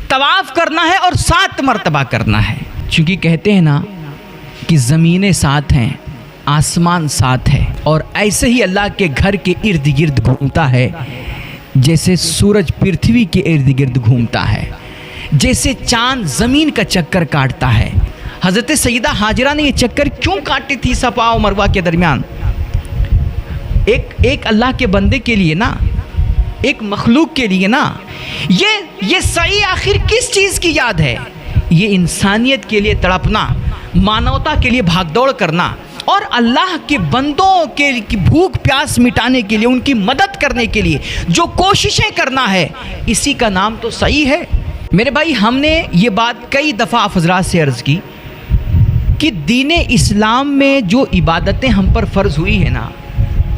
طواف کرنا ہے اور 7 مرتبہ کرنا ہے. چونکہ کہتے ہیں نا کہ زمینیں 7 ہیں، آسمان 7 ہے، اور ایسے ہی اللہ کے گھر کے ارد گرد گھومتا ہے جیسے سورج پرتھوی کے ارد گرد گھومتا ہے، جیسے چاند زمین کا چکر کاٹتا ہے. حضرت سیدہ ہاجرہ نے یہ چکر کیوں کاٹی تھی صفا و مروہ کے درمیان؟ ایک اللہ کے بندے کے لیے نا، ایک مخلوق کے لیے نا. یہ سعی آخر کس چیز کی یاد ہے؟ یہ انسانیت کے لیے تڑپنا، مانوتا کے لیے بھاگ دوڑ کرنا، اور اللہ کے بندوں کے بھوک پیاس مٹانے کے لیے، ان کی مدد کرنے کے لیے جو کوششیں کرنا ہے، اسی کا نام تو سعی ہے. میرے بھائی، ہم نے یہ بات کئی دفعہ آپ حضرات سے عرض کی کہ دین اسلام میں جو عبادتیں ہم پر فرض ہوئی ہیں نا،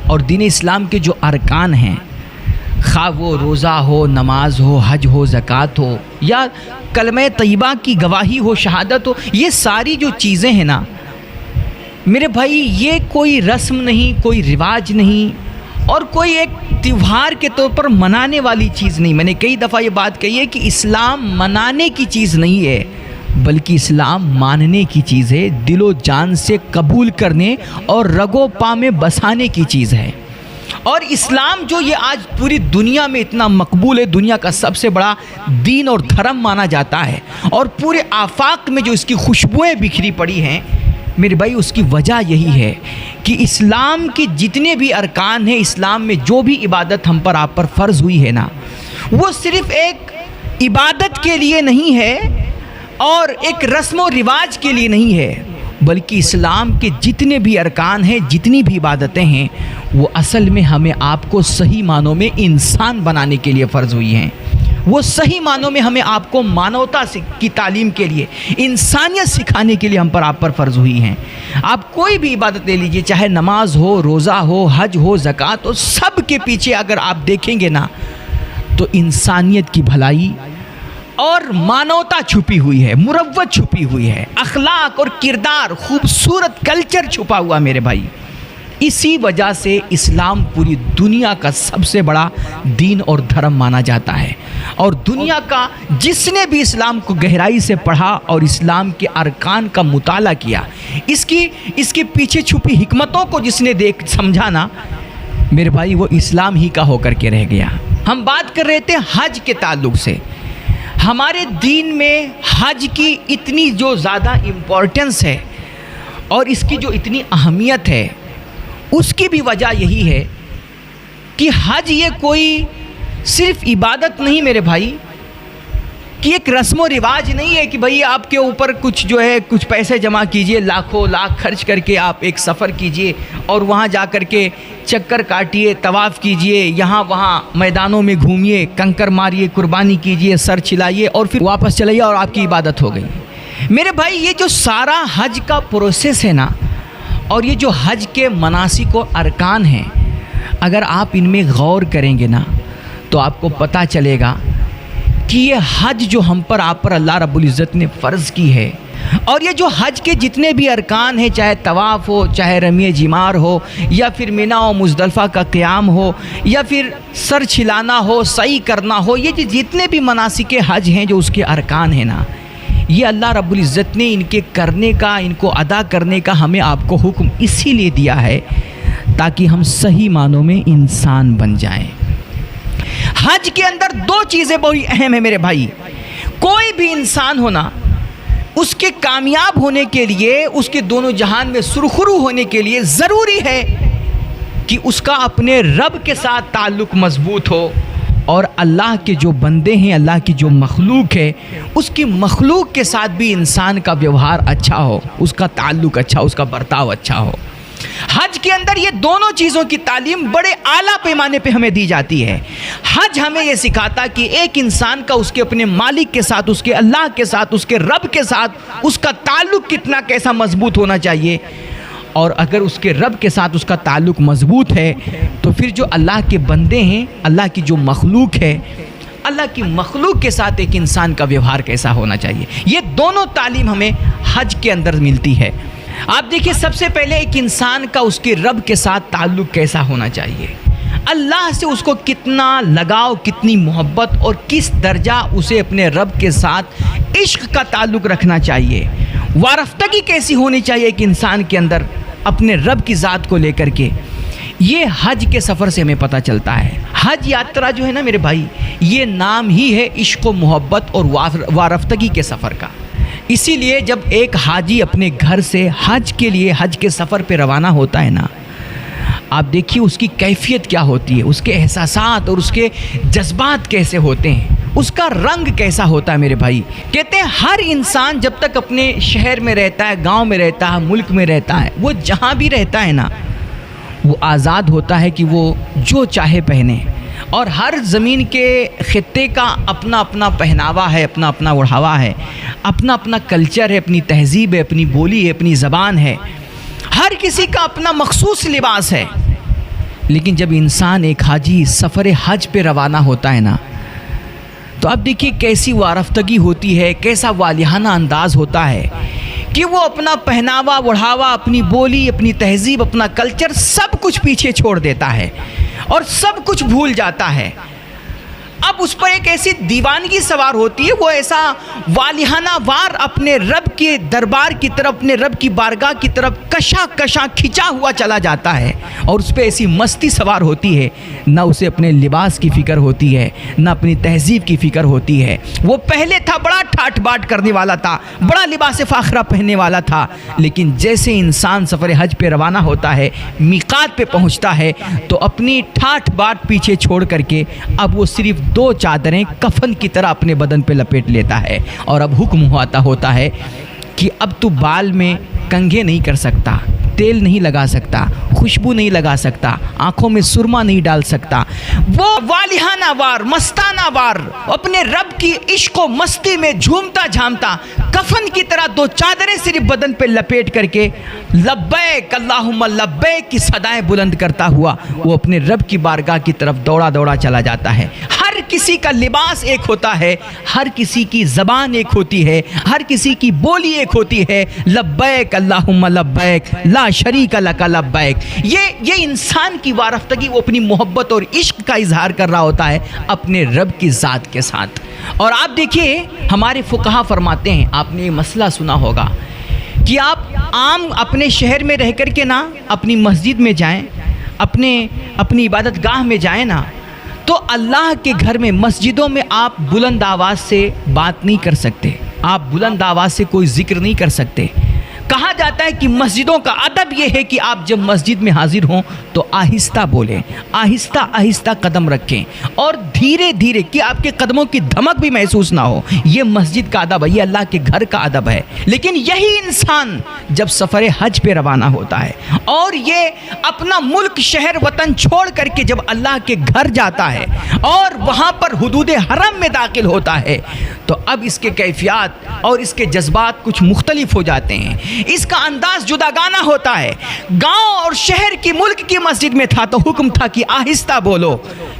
اور دین اسلام کے جو ارکان ہیں، خواہ وہ روزہ ہو، نماز ہو، حج ہو، زکوٰۃ ہو، یا کلمہ طیبہ کی گواہی ہو، شہادت ہو، یہ ساری جو چیزیں ہیں نا میرے بھائی، یہ کوئی رسم نہیں، کوئی رواج نہیں، اور کوئی ایک تہوار کے طور پر منانے والی چیز نہیں. میں نے کئی دفعہ یہ بات کہی ہے کہ اسلام منانے کی چیز نہیں ہے، بلکہ اسلام ماننے کی چیز ہے، دل و جان سے قبول کرنے اور رگ و پا میں بسانے کی چیز ہے. اور اسلام جو یہ آج پوری دنیا میں اتنا مقبول ہے، دنیا کا سب سے بڑا دین اور دھرم مانا جاتا ہے، اور پورے آفاق میں جو اس کی خوشبوئیں بکھری پڑی ہیں میرے بھائی، اس کی وجہ یہی ہے کہ اسلام کے جتنے بھی ارکان ہیں، اسلام میں جو بھی عبادت ہم پر آپ پر فرض ہوئی ہے نا، وہ صرف ایک عبادت کے لیے نہیں ہے اور ایک رسم و رواج کے لیے نہیں ہے، بلکہ اسلام کے جتنے بھی ارکان ہیں، جتنی بھی عبادتیں ہیں، وہ اصل میں ہمیں آپ کو صحیح معنوں میں انسان بنانے کے لیے فرض ہوئی ہیں. وہ صحیح معنوں میں ہمیں آپ کو مانوتا کی تعلیم کے لیے، انسانیت سکھانے کے لیے ہم پر آپ پر فرض ہوئی ہیں. آپ کوئی بھی عبادت لے لیجئے، چاہے نماز ہو، روزہ ہو، حج ہو، زکوٰۃ ہو، سب کے پیچھے اگر آپ دیکھیں گے نا تو انسانیت کی بھلائی اور مانوتا چھپی ہوئی ہے، مروت چھپی ہوئی ہے، اخلاق اور کردار، خوبصورت کلچر چھپا ہوا میرے بھائی. اسی وجہ سے اسلام پوری دنیا کا سب سے بڑا دین اور دھرم مانا جاتا ہے. اور دنیا کا جس نے بھی اسلام کو گہرائی سے پڑھا اور اسلام کے ارکان کا مطالعہ کیا، اس کے پیچھے چھپی حکمتوں کو جس نے دیکھ سمجھا نا میرے بھائی، وہ اسلام ہی کا ہو کر کے رہ گیا. ہم بات کر رہے تھے حج کے تعلق سے. ہمارے دین میں حج کی اتنی جو زیادہ امپورٹنس ہے اور اس کی جو اتنی اہمیت ہے، اس کی بھی وجہ یہی ہے کہ حج یہ کوئی صرف عبادت نہیں میرے بھائی، کہ ایک رسم و رواج نہیں ہے کہ بھئی آپ کے اوپر کچھ پیسے جمع کیجئے، لاکھوں لاکھ خرچ کر کے آپ ایک سفر کیجئے اور وہاں جا کر کے چکر کاٹیے، طواف کیجئے، یہاں وہاں میدانوں میں گھومیے، کنکر ماریے، قربانی کیجئے، سر چھلائیے اور پھر واپس چلائیے اور آپ کی عبادت ہو گئی. میرے بھائی، یہ جو سارا حج کا پروسیس ہے نا، اور یہ جو حج کے مناسک و ارکان ہیں، اگر آپ ان میں غور کریں گے نا تو آپ کو پتہ چلے گا کہ یہ حج جو ہم پر آپ پر اللہ رب العزت نے فرض کی ہے، اور یہ جو حج کے جتنے بھی ارکان ہیں، چاہے طواف ہو، چاہے رمی جمار ہو، یا پھر مینا و مزدلفہ کا قیام ہو، یا پھر سر چھلانا ہو، سعی کرنا ہو، یہ جتنے بھی مناسک حج ہیں جو اس کے ارکان ہیں نا، یہ اللہ رب العزت نے ان کے کرنے کا، ان کو ادا کرنے کا ہمیں آپ کو حکم اسی لیے دیا ہے تاکہ ہم صحیح معنوں میں انسان بن جائیں. حج کے اندر 2 چیزیں بہت اہم ہیں میرے بھائی. کوئی بھی انسان ہونا، اس کے کامیاب ہونے کے لیے، اس کے دونوں جہان میں سرخرو ہونے کے لیے ضروری ہے کہ اس کا اپنے رب کے ساتھ تعلق مضبوط ہو، اور اللہ کے جو بندے ہیں، اللہ کی جو مخلوق ہے، اس کی مخلوق کے ساتھ بھی انسان کا ویوہار اچھا ہو، اس کا تعلق اچھا ہو، اس کا برتاؤ اچھا ہو. حج کے اندر یہ دونوں چیزوں کی تعلیم بڑے اعلیٰ پیمانے پہ ہمیں دی جاتی ہے. حج ہمیں یہ سکھاتا کہ ایک انسان کا اس کے اپنے مالک کے ساتھ، اس کے اللہ کے ساتھ، اس کے رب کے ساتھ اس کا تعلق کیسا مضبوط ہونا چاہیے. اور اگر اس کے رب کے ساتھ اس کا تعلق مضبوط ہے تو پھر جو اللہ کے بندے ہیں، اللہ کی جو مخلوق ہے، اللہ کی مخلوق کے ساتھ ایک انسان کا ویوہار کیسا ہونا چاہیے. یہ دونوں تعلیم ہمیں حج کے اندر ملتی ہے. آپ دیکھیے، سب سے پہلے ایک انسان کا اس کے رب کے ساتھ تعلق کیسا ہونا چاہیے. اللہ سے اس کو کتنا لگاؤ، کتنی محبت اور کس درجہ اسے اپنے رب کے ساتھ عشق کا تعلق رکھنا چاہیے، وارفتگی کیسی ہونی چاہیے ایک انسان کے اندر اپنے رب کی ذات کو لے کر کے، یہ حج کے سفر سے ہمیں پتہ چلتا ہے۔ حج یاترا جو ہے نا میرے بھائی، یہ نام ہی ہے عشق و محبت اور وارفتگی کے سفر کا۔ اسی لیے جب ایک حاجی اپنے گھر سے حج کے لیے حج کے سفر پہ روانہ ہوتا ہے نا، آپ دیکھیے اس کی کیفیت کیا ہوتی ہے، اس کے احساسات اور اس کے جذبات کیسے ہوتے ہیں، اس کا رنگ کیسا ہوتا ہے میرے بھائی۔ کہتے ہیں ہر انسان جب تک اپنے شہر میں رہتا ہے، گاؤں میں رہتا ہے، ملک میں رہتا ہے، وہ جہاں بھی رہتا ہے نا، وہ آزاد ہوتا ہے کہ وہ جو چاہے پہنے، اور ہر زمین کے خطے کا اپنا اپنا پہناوا ہے، اپنا اپنا اوڑھاوا ہے، اپنا اپنا کلچر ہے، اپنی تہذیب ہے، اپنی بولی ہے، اپنی زبان ہے، ہر کسی کا اپنا مخصوص لباس ہے۔ لیکن جب انسان ایک حاجی سفر حج پہ روانہ ہوتا ہے نا، تو اب دیکھیے کیسی وارفتگی ہوتی ہے، کیسا والیانہ انداز ہوتا ہے کہ وہ اپنا پہناوا اوڑھاوا، اپنی بولی، اپنی تہذیب، اپنا کلچر سب کچھ پیچھے چھوڑ دیتا ہے اور سب کچھ بھول جاتا ہے۔ اب اس پر ایک ایسی دیوانگی سوار ہوتی ہے، وہ ایسا والیانہ وار اپنے رب کے دربار کی طرف، اپنے رب کی بارگاہ کی طرف کشاں کشاں کھچا ہوا چلا جاتا ہے، اور اس پہ ایسی مستی سوار ہوتی ہے، نہ اسے اپنے لباس کی فکر ہوتی ہے، نہ اپنی تہذیب کی فکر ہوتی ہے۔ وہ پہلے تھا بڑا ٹھاٹ باٹ کرنے والا تھا، بڑا لباس فاخرہ پہننے والا تھا، لیکن جیسے انسان سفر حج پہ روانہ ہوتا ہے، میقات پہ پہنچتا ہے، تو اپنی ٹھاٹ باٹ پیچھے چھوڑ کر کے اب وہ صرف 2 چادریں کفن کی طرح اپنے بدن پہ لپیٹ لیتا ہے، اور اب حکم ہوتا ہے کہ اب تو بال میں کنگھے نہیں کر سکتا، تیل نہیں لگا سکتا، خوشبو نہیں لگا سکتا، آنکھوں میں سرما نہیں ڈال سکتا۔ وہ والیانہ وار، مستانہ وار اپنے رب کی عشق و مستی میں جھومتا جھامتا کفن کی طرح 2 چادریں صرف بدن پہ لپیٹ کر کے لبیک اللہم لبیک کی صدائیں بلند کرتا ہوا وہ اپنے رب کی بارگاہ کی طرف دوڑا دوڑا چلا جاتا ہے۔ ہر کسی کا لباس ایک ہوتا ہے، ہر کسی کی زبان ایک ہوتی ہے، ہر کسی کی بولی ایک ہوتی ہے، لبیک اللہم لبیک لا شریک لک لبیک۔ یہ انسان کی وارفتگی، وہ اپنی محبت اور عشق کا اظہار کر رہا ہوتا ہے اپنے رب کی ذات کے ساتھ۔ اور آپ دیکھیے ہمارے فقہا فرماتے ہیں، آپ نے یہ مسئلہ سنا ہوگا کہ آپ عام اپنے شہر میں رہ کر کے نا اپنی مسجد میں جائیں، اپنی عبادت گاہ میں جائیں نا، تو اللہ کے گھر میں مسجدوں میں آپ بلند آواز سے بات نہیں کر سکتے، آپ بلند آواز سے کوئی ذکر نہیں کر سکتے۔ کہا جاتا ہے کہ مسجدوں کا ادب یہ ہے کہ آپ جب مسجد میں حاضر ہوں تو آہستہ بولیں، آہستہ آہستہ قدم رکھیں، اور دھیرے دھیرے کہ آپ کے قدموں کی دھمک بھی محسوس نہ ہو۔ یہ مسجد کا ادب ہے، یہ اللہ کے گھر کا ادب ہے۔ لیکن یہی انسان جب سفر حج پہ روانہ ہوتا ہے اور یہ اپنا ملک، شہر، وطن چھوڑ کر کے جب اللہ کے گھر جاتا ہے اور وہاں پر حدود حرم میں داخل ہوتا ہے، تو اب اس کے کیفیات اور اس کے جذبات کچھ مختلف ہو جاتے ہیں، اس کا انداز جداگانہ ہوتا ہے۔ گاؤں اور شہر کی، ملک کی مسجد میں تھا تو حکم تھا کہ آہستہ بولو،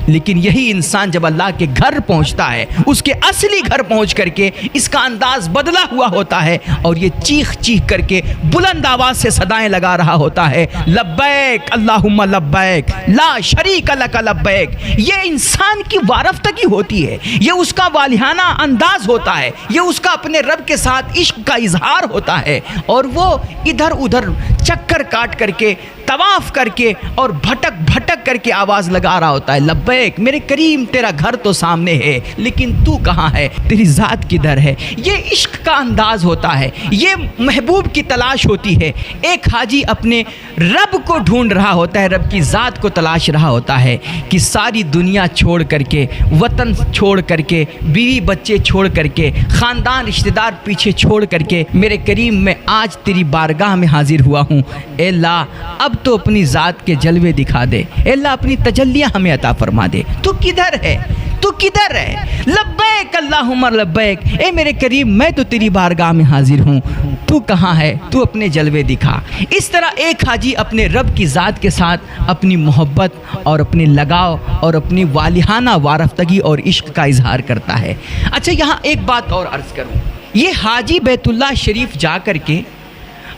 لیکن یہی انسان جب اللہ کے گھر پہنچتا ہے، اس کے اصلی گھر پہنچ کر کے اس کا انداز بدلا ہوا ہوتا ہے، اور یہ چیخ چیخ کر کے بلند آواز سے صدائیں لگا رہا ہوتا ہے، لبیک اللہم لبیک لا شریک لک لبیک۔ یہ انسان کی وارفتگی ہوتی ہے، یہ اس کا والیانہ انداز ہوتا ہے، یہ اس کا اپنے رب کے ساتھ عشق کا اظہار ہوتا ہے، اور وہ ادھر ادھر چکر کاٹ کر کے، طواف کر کے اور بھٹک بھٹک کر کے آواز لگا رہا ہوتا ہے، لبیک میرے کریم تیرا گھر تو سامنے ہے، لیکن تو کہاں ہے، تیری ذات کدھر ہے۔ یہ عشق کا انداز ہوتا ہے، یہ محبوب کی تلاش ہوتی ہے۔ ایک حاجی اپنے رب کو ڈھونڈ رہا ہوتا ہے، رب کی ذات کو تلاش رہا ہوتا ہے کہ ساری دنیا چھوڑ کر کے، وطن چھوڑ کر کے، بیوی بچے چھوڑ کر کے، خاندان رشتہ دار پیچھے چھوڑ کر کے، میرے کریم میں آج تیری بارگاہ میں حاضر ہوا ہوں۔ اے اللہ اب تو اپنی ذات کے جلوے دکھا دے، اے اللہ اپنی تجلیاں ہمیں عطا فرما دے۔ تو کدھر ہے، تو کدھر ہے، لبیک اللہم لبیک، اے میرے کریم میں تو تیری بارگاہ میں حاضر ہوں، تو کہاں ہے، تو اپنے جلوے دکھا۔ اس طرح ایک حاجی اپنے رب کی ذات کے ساتھ اپنی محبت اور اپنے لگاؤ اور اپنی والیانہ وارفتگی اور عشق کا اظہار کرتا ہے۔ اچھا یہاں ایک بات اور عرض کروں، یہ حاجی بیت اللہ شریف جا کر کے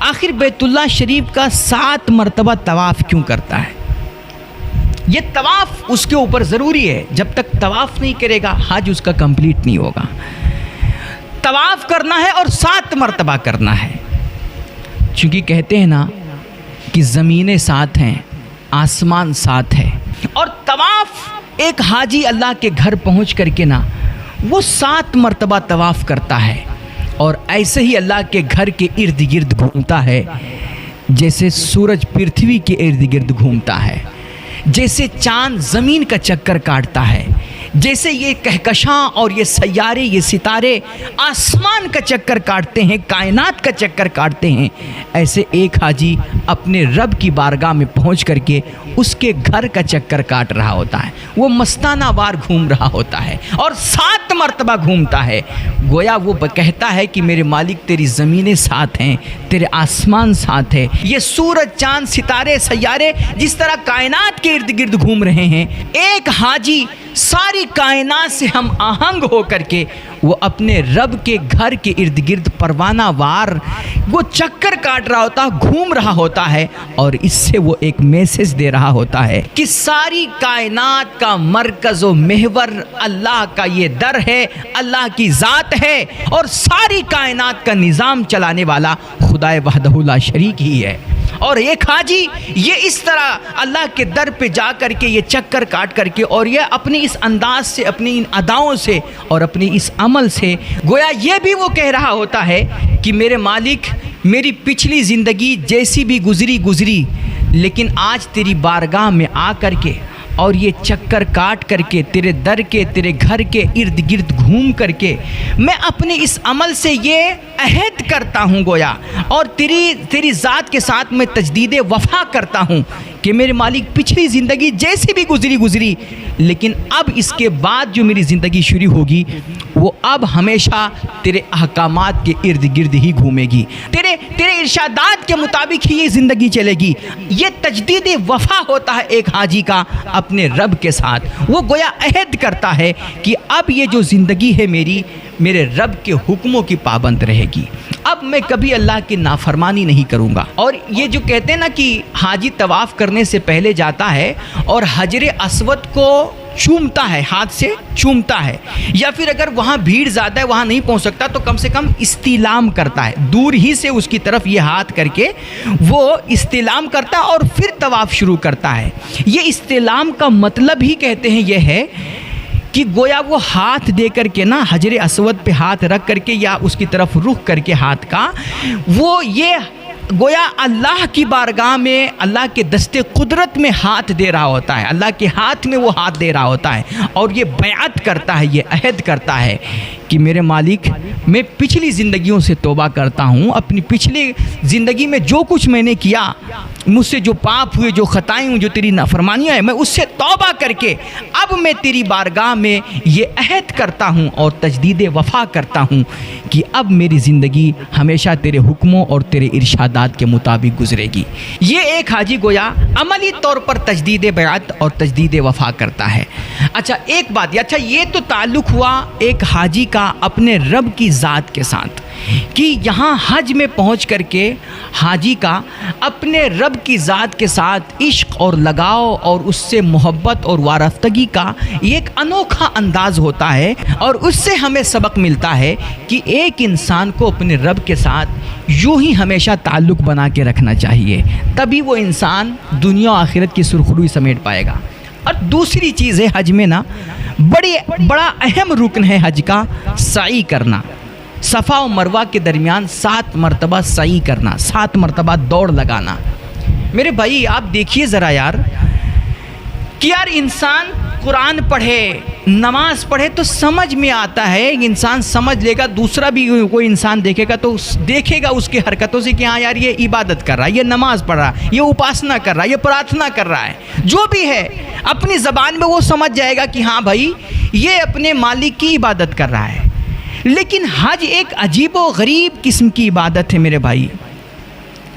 آخر بیت اللہ شریف کا 7 مرتبہ طواف کیوں کرتا ہے؟ یہ طواف اس کے اوپر ضروری ہے. جب تک طواف نہیں کرے گا حج اس کا کمپلیٹ نہیں ہوگا. طواف کرنا ہے اور 7 مرتبہ کرنا ہے. چونکہ کہتے ہیں نا کہ زمینیں 7 ہیں، آسمان 7 ہے، اور طواف ایک حاجی اللہ کے گھر پہنچ کر کے نا وہ 7 مرتبہ طواف کرتا ہے، اور ایسے ہی اللہ کے گھر کے ارد گرد گھومتا ہے جیسے سورج پرتھوی کے ارد گرد گھومتا ہے، جیسے چاند زمین کا چکر کاٹتا ہے، جیسے یہ کہکشاں اور یہ سیارے، یہ ستارے آسمان کا چکر کاٹتے ہیں، کائنات کا چکر کاٹتے ہیں، ایسے ایک حاجی اپنے رب کی بارگاہ میں پہنچ کر کے اس کے گھر کا چکر کاٹ رہا ہوتا ہے. وہ مستانہ وار گھوم رہا ہوتا ہے اور 7 مرتبہ گھومتا ہے. گویا وہ کہتا ہے کہ میرے مالک تیری زمینیں 7 ہیں، تیرے آسمان 7 ہے. یہ سورج، چاند، ستارے، سیارے جس طرح کائنات کے ارد گرد گھوم رہے ہیں، ایک حاجی ساری کائنات سے ہم آہنگ ہو کر کے وہ اپنے رب کے گھر کے ارد گرد پروانہ وار وہ چکر کاٹ رہا ہوتا ہے، گھوم رہا ہوتا ہے، اور اس سے وہ ایک میسج دے رہا ہوتا ہے کہ ساری کائنات کا مرکز و محور اللہ کا یہ در ہے، اللہ کی ذات ہے، اور ساری کائنات کا نظام چلانے والا خدا وحدہ لا شریک ہی ہے. اور ایک حاجی یہ اس طرح اللہ کے در پہ جا کر کے یہ چکر کاٹ کر کے، اور یہ اپنے اس انداز سے، اپنی ان اداؤں سے اور اپنے اس عمل سے گویا یہ بھی وہ کہہ رہا ہوتا ہے کہ میرے مالک میری پچھلی زندگی جیسی بھی گزری، لیکن آج تیری بارگاہ میں آ کر کے اور یہ چکر کاٹ کر کے تیرے در کے، تیرے گھر کے ارد گرد گھوم کر کے میں اپنے اس عمل سے یہ عہد کرتا ہوں گویا، اور تیری ذات کے ساتھ میں تجدید وفا کرتا ہوں کہ میرے مالک پچھلی زندگی جیسی بھی گزری، لیکن اب اس کے بعد جو میری زندگی شروع ہوگی وہ اب ہمیشہ تیرے احکامات کے ارد گرد ہی گھومے گی، تیرے ارشادات کے مطابق ہی یہ زندگی چلے گی. یہ تجدید وفا ہوتا ہے ایک حاجی کا اپنے رب کے ساتھ. وہ گویا عہد کرتا ہے کہ اب یہ جو زندگی ہے میرے رب کے حکموں کی پابند رہے گی، اب میں کبھی اللہ کی نافرمانی نہیں کروں گا. اور یہ جو کہتے ہیں نا کہ حاجی طواف کرنے سے پہلے جاتا ہے اور حجر اسود کو چومتا ہے، ہاتھ سے چومتا ہے، یا پھر اگر وہاں بھیڑ زیادہ ہے وہاں نہیں پہنچ سکتا تو کم سے کم استلام کرتا ہے، دور ہی سے اس کی طرف یہ ہاتھ کر کے وہ استلام کرتا ہے اور پھر طواف شروع کرتا ہے. یہ استلام کا مطلب ہی کہتے ہیں یہ ہے کہ گویا وہ ہاتھ دے کر کے نا حجر اسود پہ ہاتھ رکھ کر کے یا اس کی طرف رخ کر کے ہاتھ کا وہ یہ گویا اللہ کی بارگاہ میں اللہ کے دست قدرت میں ہاتھ دے رہا ہوتا ہے، اللہ کے ہاتھ میں وہ ہاتھ دے رہا ہوتا ہے، اور یہ بیعت کرتا ہے، یہ عہد کرتا ہے کہ میرے مالک میں پچھلی زندگیوں سے توبہ کرتا ہوں، اپنی پچھلی زندگی میں جو کچھ میں نے کیا، مجھ سے جو پاپ ہوئے، جو خطائیں ہوئیں، جو تیری نافرمانیاں ہیں، میں اس سے توبہ کر کے اب میں تیری بارگاہ میں یہ عہد کرتا ہوں اور تجدید وفا کرتا ہوں کہ اب میری زندگی ہمیشہ تیرے حکموں اور تیرے ارشادات کے مطابق گزرے گی. یہ ایک حاجی گویا عملی طور پر تجدید بیعت اور تجدید وفا کرتا ہے. اچھا ایک بات، اچھا یہ تو تعلق ہوا ایک حاجی کا اپنے رب کی ذات کے ساتھ کہ یہاں حج میں پہنچ کر کے حاجی کا اپنے رب کی ذات کے ساتھ عشق اور لگاؤ اور اس سے محبت اور وارفتگی کا ایک انوکھا انداز ہوتا ہے، اور اس سے ہمیں سبق ملتا ہے کہ ایک انسان کو اپنے رب کے ساتھ یوں ہی ہمیشہ تعلق بنا کے رکھنا چاہیے، تبھی وہ انسان دنیا و آخرت کی سرخروئی سمیٹ پائے گا. اور دوسری چیز ہے حج میں نا بڑا اہم رکن ہے حج کا سعی کرنا، صفا و مروہ کے درمیان 7 مرتبہ سعی کرنا، 7 مرتبہ دوڑ لگانا. میرے بھائی آپ دیکھیے ذرا یار کہ یار انسان قرآن پڑھے، نماز پڑھے تو سمجھ میں آتا ہے، انسان سمجھ لے گا، دوسرا بھی کوئی انسان دیکھے گا تو دیکھے گا اس کے حرکتوں سے کہ ہاں یار یہ عبادت کر رہا ہے، یہ نماز پڑھ رہا ہے، یہ اپاسنا کر رہا ہے، یہ پرارتھنا کر رہا ہے، جو بھی ہے اپنی زبان میں وہ سمجھ جائے گا کہ ہاں بھائی یہ اپنے مالک کی عبادت کر رہا ہے. لیکن حج ایک عجیب و غریب قسم کی عبادت ہے میرے بھائی،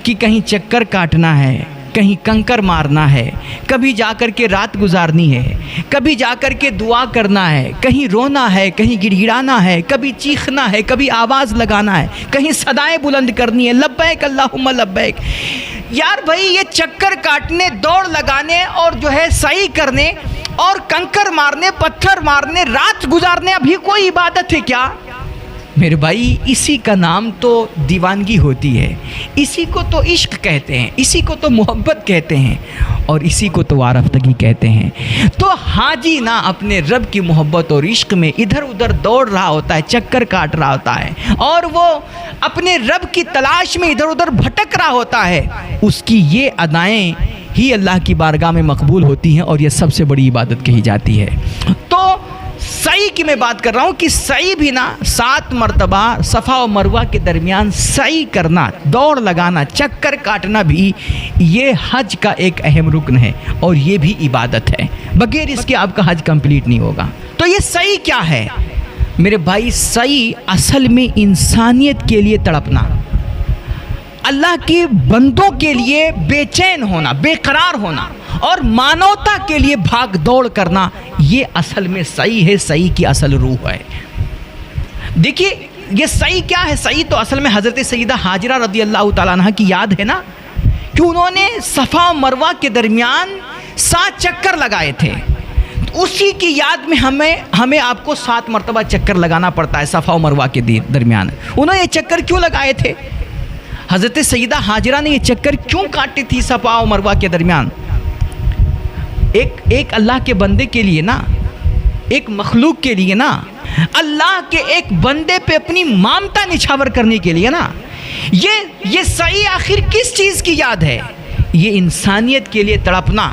کہ کہیں چکر کاٹنا ہے، کہیں کنکر مارنا ہے، کبھی جا کر کے رات گزارنی ہے، کبھی جا کر کے دعا کرنا ہے، کہیں رونا ہے، کہیں گڑ گڑانا ہے، کبھی چیخنا ہے، کبھی آواز لگانا ہے، کہیں صدائیں بلند کرنی ہے، لبیک اللہم لبیک. یار بھائی یہ چکر کاٹنے، دوڑ لگانے اور جو ہے سعی کرنے اور کنکر مارنے، پتھر مارنے، رات گزارنے ابھی کوئی عبادت ہے کیا؟ میرے بھائی اسی کا نام تو دیوانگی ہوتی ہے، اسی کو تو عشق کہتے ہیں، اسی کو تو محبت کہتے ہیں، اور اسی کو تو وارفتگی کہتے ہیں۔ تو حاجی نا اپنے رب کی محبت اور عشق میں ادھر ادھر دوڑ رہا ہوتا ہے، چکر کاٹ رہا ہوتا ہے، اور وہ اپنے رب کی تلاش میں ادھر ادھر بھٹک رہا ہوتا ہے، اس کی یہ ادائیں ہی اللہ کی بارگاہ میں مقبول ہوتی ہیں، اور یہ سب سے بڑی عبادت کہی جاتی ہے۔ تو سعی کی میں بات کر رہا ہوں کہ سعی بھی نا 7 مرتبہ صفا و مروہ کے درمیان سعی کرنا، دوڑ لگانا، چکر کاٹنا بھی یہ حج کا ایک اہم رکن ہے، اور یہ بھی عبادت ہے، بغیر اس کے آپ کا حج کمپلیٹ نہیں ہوگا۔ تو یہ سعی کیا ہے میرے بھائی؟ سعی اصل میں انسانیت کے لیے تڑپنا، اللہ کے بندوں کے لیے بے چین ہونا، بے قرار ہونا، اور مانوتا کے لیے بھاگ دوڑ کرنا، یہ اصل میں سعی ہے، سعی کی اصل روح ہے۔ دیکھیے یہ سعی کیا ہے؟ سعی تو اصل میں حضرت سیدہ ہاجرہ رضی اللہ تعالیٰ عنہ کی یاد ہے نا، کہ انہوں نے صفا و مروہ کے درمیان 7 چکر لگائے تھے، اسی کی یاد میں ہمیں آپ کو 7 مرتبہ چکر لگانا پڑتا ہے صفا و مروہ کے درمیان۔ انہوں نے یہ چکر کیوں لگائے تھے؟ حضرت سیدہ ہاجرہ نے یہ چکر کیوں کاٹی تھی صفا و مروہ کے درمیان؟ ایک اللہ کے بندے کے لیے نا، ایک مخلوق کے لیے نا، اللہ کے ایک بندے پہ اپنی مامتا نچھاور کرنے کے لیے نا، یہ سعی آخر کس چیز کی یاد ہے؟ یہ انسانیت کے لیے تڑپنا،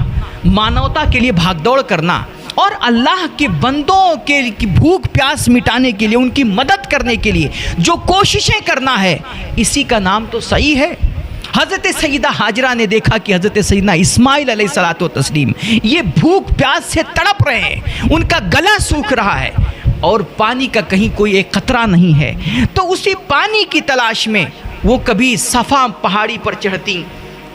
مانوتا کے لیے بھاگ دوڑ کرنا، اور اللہ کے بندوں کے بھوک پیاس مٹانے کے لیے، ان کی مدد کرنے کے لیے جو کوششیں کرنا ہے، اسی کا نام تو سعی ہے۔ حضرت سیدہ ہاجرہ نے دیکھا کہ حضرت سیدنا اسماعیل علیہ الصلوۃ والتسلیم یہ بھوک پیاس سے تڑپ رہے ہیں، ان کا گلا سوکھ رہا ہے، اور پانی کا کہیں کوئی ایک قطرہ نہیں ہے، تو اسی پانی کی تلاش میں وہ کبھی صفا پہاڑی پر چڑھتی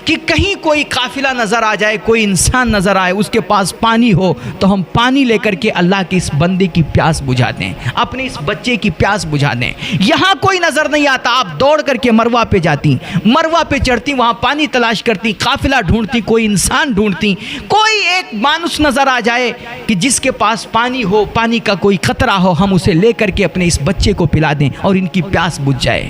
کہ کہیں کوئی قافلہ نظر آ جائے، کوئی انسان نظر آئے، اس کے پاس پانی ہو تو ہم پانی لے کر کے اللہ کے اس بندے کی پیاس بجھا دیں، اپنے اس بچے کی پیاس بجھا دیں۔ یہاں کوئی نظر نہیں آتا، آپ دوڑ کر کے مروہ پہ جاتی، مروہ پہ چڑھتی، وہاں پانی تلاش کرتی، قافلہ ڈھونڈتی، کوئی انسان ڈھونڈتی، کوئی ایک مانوس نظر آ جائے کہ جس کے پاس پانی ہو، پانی کا کوئی قطرہ ہو، ہم اسے لے کر کے اپنے اس بچے کو پلا دیں اور ان کی پیاس بجھ جائے۔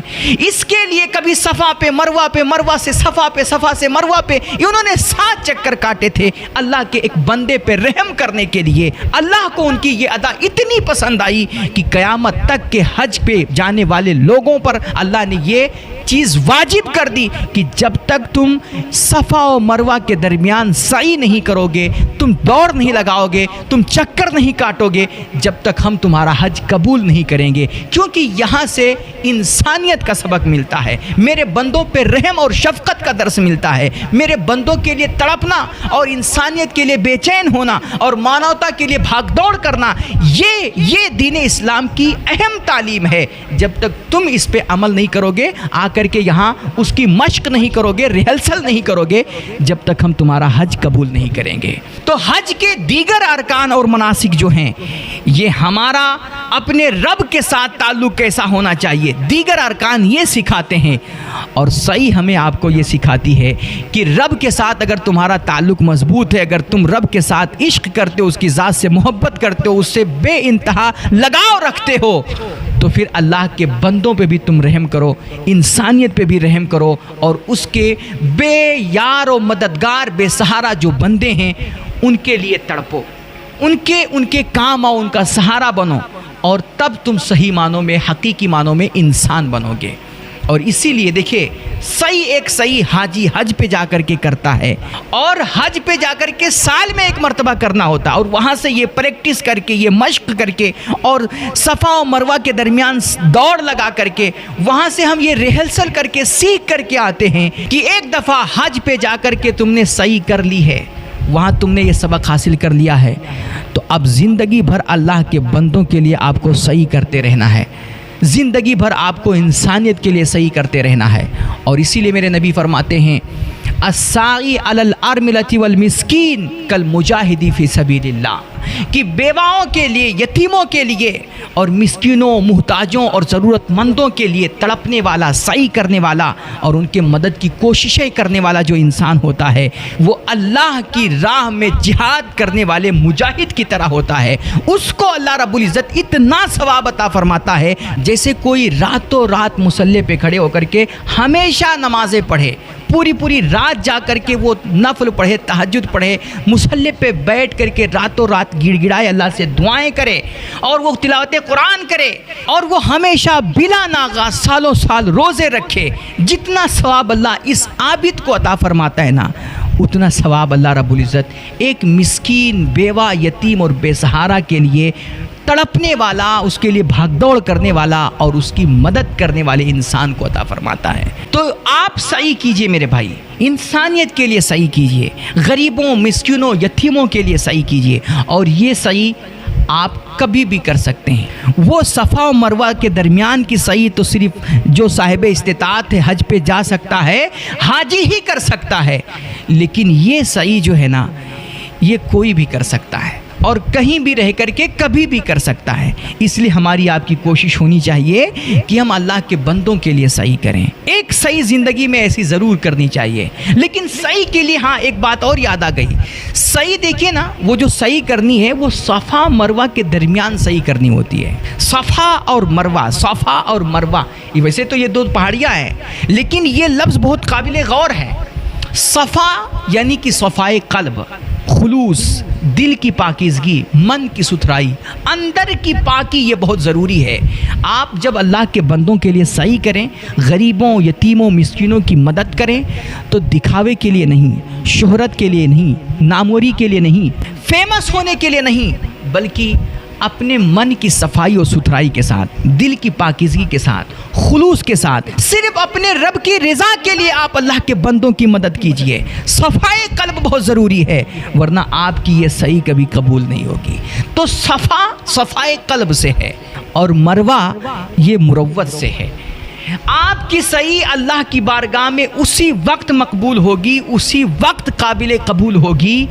اس کے لیے کبھی صفا پہ مروہ پہ، مروہ سے صفا پہ، صفا سے مروہ پہ انہوں نے 7 چکر کاٹے تھے، اللہ کے ایک بندے پہ رحم کرنے کے لیے۔ اللہ کو ان کی یہ ادا اتنی پسند آئی کہ قیامت تک کے حج پہ جانے والے لوگوں پر اللہ نے یہ چیز واجب کر دی کہ جب تک تم صفا و مروہ کے درمیان سعی نہیں کرو گے، تم دوڑ نہیں لگاؤ گے، تم چکر نہیں کاٹو گے، جب تک ہم تمہارا حج قبول نہیں کریں گے، کیونکہ یہاں سے انسانیت کا سبق ملتا ہے، میرے بندوں پہ رحم اور شفقت کا درس ملتا ہے، میرے بندوں کے لیے تڑپنا اور انسانیت کے لیے بے چین ہونا اور مانوتا کے لیے بھاگ دوڑ کرنا، یہ دین اسلام کی اہم تعلیم ہے۔ جب تک تم اس پہ عمل نہیں کرو گے، آ کر کے یہاں اس کی مشق نہیں کرو گے، ریہرسل نہیں کرو گے، جب تک ہم تمہارا حج قبول نہیں کریں گے۔ تو حج کے دیگر ارکان اور مناسک جو ہیں، یہ ہمارا اپنے رب کے ساتھ تعلق کیسا ہونا چاہیے، دیگر ارکان یہ سکھاتے ہیں، اور سعی ہمیں آپ کو یہ سکھاتی ہے کہ رب کے ساتھ اگر تمہارا تعلق مضبوط ہے، اگر تم رب کے ساتھ عشق کرتے ہو، اس کی ذات سے محبت کرتے ہو، اس سے بے انتہا لگاؤ رکھتے ہو، تو پھر اللہ کے بندوں پہ بھی تم رحم کرو، انسانیت پہ بھی رحم کرو، اور اس کے بے یار و مددگار، بے سہارا جو بندے ہیں ان کے لیے تڑپو، ان کے کام آؤ، ان کا سہارا بنو، اور تب تم صحیح معنوں میں، حقیقی معنوں میں انسان بنو گے۔ اور اسی لیے دیکھیں صحیح حاجی حج پہ جا کر کے کرتا ہے، اور حج پہ جا کر کے سال میں 1 مرتبہ کرنا ہوتا ہے، اور وہاں سے یہ پریکٹس کر کے، یہ مشق کر کے، اور صفا و مروہ کے درمیان دوڑ لگا کر کے، وہاں سے ہم یہ ریہرسل کر کے سیکھ کر کے آتے ہیں کہ ایک دفعہ حج پہ جا کر کے تم نے صحیح کر لی ہے، وہاں تم نے یہ سبق حاصل کر لیا ہے، تو اب زندگی بھر اللہ کے بندوں کے لیے آپ کو صحیح کرتے رہنا ہے، زندگی بھر آپ کو انسانیت کے لیے صحیح کرتے رہنا ہے۔ اور اسی لیے میرے نبی فرماتے ہیں الساعی علی الارملۃ والمسکین کالمجاہد فی سبیل اللہ، کہ بیواؤں کے لیے، یتیموں کے لیے اور مسکینوں، محتاجوں اور ضرورت مندوں کے لیے تڑپنے والا، سعی کرنے والا اور ان کے مدد کی کوششیں کرنے والا جو انسان ہوتا ہے وہ اللہ کی راہ میں جہاد کرنے والے مجاہد کی طرح ہوتا ہے۔ اس کو اللہ رب العزت اتنا ثواب عطا فرماتا ہے جیسے کوئی راتوں رات مصلی پہ کھڑے ہو کر کے ہمیشہ نمازیں پڑھے، پوری رات جا کر کے وہ نفل پڑھے، تہجد پڑھے، مصلی پہ بیٹھ کر کے راتوں رات گڑ گڑائے، اللہ سے دعائیں کرے اور وہ تلاوت قرآن کرے اور وہ ہمیشہ بلا ناغہ سالوں سال روزے رکھے۔ جتنا ثواب اللہ اس عابد کو عطا فرماتا ہے نا، اتنا ثواب اللہ رب العزت ایک مسکین، بیوہ، یتیم اور بے سہارا کے لیے تڑپنے والا، اس کے لیے بھاگ دوڑ کرنے والا اور اس کی مدد کرنے والے انسان کو عطا فرماتا ہے۔ تو آپ سعی کیجئے میرے بھائی، انسانیت کے لیے سعی کیجئے، غریبوں، مسکینوں، یتیموں کے لیے سعی کیجئے، اور یہ سعی آپ کبھی بھی کر سکتے ہیں۔ وہ صفا و مروہ کے درمیان کی سعی تو صرف جو صاحب استطاعت ہے حج پہ جا سکتا ہے، حاجی ہی کر سکتا ہے، لیکن یہ سعی جو ہے نا، یہ کوئی بھی کر سکتا ہے اور کہیں بھی رہ کر کے کبھی بھی کر سکتا ہے۔ اس لیے ہماری آپ کی کوشش ہونی چاہیے کہ ہم اللہ کے بندوں کے لیے سعی کریں۔ ایک سعی زندگی میں ایسی ضرور کرنی چاہیے، لیکن سعی کے لیے ہاں ایک بات اور یاد آ گئی۔ سعی دیکھیے نا، وہ جو سعی کرنی ہے وہ صفا مروہ کے درمیان سعی کرنی ہوتی ہے۔ صفا اور مروہ، صفا اور مروہ، ویسے تو یہ دو پہاڑیاں ہیں، لیکن یہ لفظ بہت قابل غور ہے۔ صفا یعنی کہ صفائے قلب، خلوص، دل کی پاکیزگی، من کی ستھرائی، اندر کی پاکی، یہ بہت ضروری ہے۔ آپ جب اللہ کے بندوں کے لیے سعی کریں، غریبوں، یتیموں، مسکینوں کی مدد کریں، تو دکھاوے کے لیے نہیں، شہرت کے لیے نہیں، ناموری کے لیے نہیں، فیمس ہونے کے لیے نہیں، بلکہ اپنے من کی صفائی اور ستھرائی کے ساتھ، دل کی پاکیزگی کے ساتھ، خلوص کے ساتھ، صرف اپنے رب کی رضا کے لیے آپ اللہ کے بندوں کی مدد کیجئے۔ صفائے قلب بہت ضروری ہے، ورنہ آپ کی یہ سعی کبھی قبول نہیں ہوگی۔ تو صفائے قلب سے ہے اور مروہ یہ مروت سے ہے۔ آپ کی سعی اللہ کی بارگاہ میں اسی وقت مقبول ہوگی، اسی وقت قابل قبول ہوگی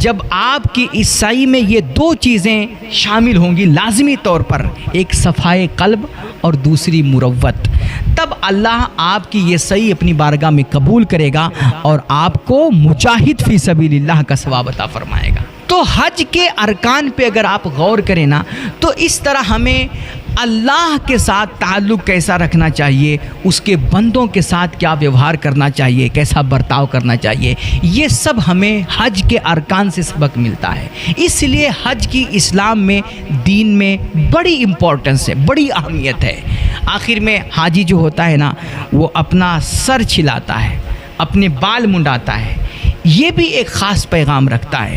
جب آپ کی اس سعی میں یہ دو چیزیں شامل ہوں گی لازمی طور پر، ایک صفائے قلب اور دوسری مروت۔ تب اللہ آپ کی یہ سعی اپنی بارگاہ میں قبول کرے گا اور آپ کو مجاہد فی سبیل اللہ کا ثواب عطا فرمائے گا۔ تو حج کے ارکان پہ اگر آپ غور کریں نا، تو اس طرح ہمیں اللہ کے ساتھ تعلق کیسا رکھنا چاہیے، اس کے بندوں کے ساتھ کیا ویوہار کرنا چاہیے، کیسا برتاؤ کرنا چاہیے، یہ سب ہمیں حج کے ارکان سے سبق ملتا ہے۔ اس لیے حج کی اسلام میں، دین میں بڑی امپورٹنس ہے، بڑی اہمیت ہے۔ آخر میں حاجی جو ہوتا ہے نا، وہ اپنا سر چھلاتا ہے، اپنے بال منڈاتا ہے، یہ بھی ایک خاص پیغام رکھتا ہے۔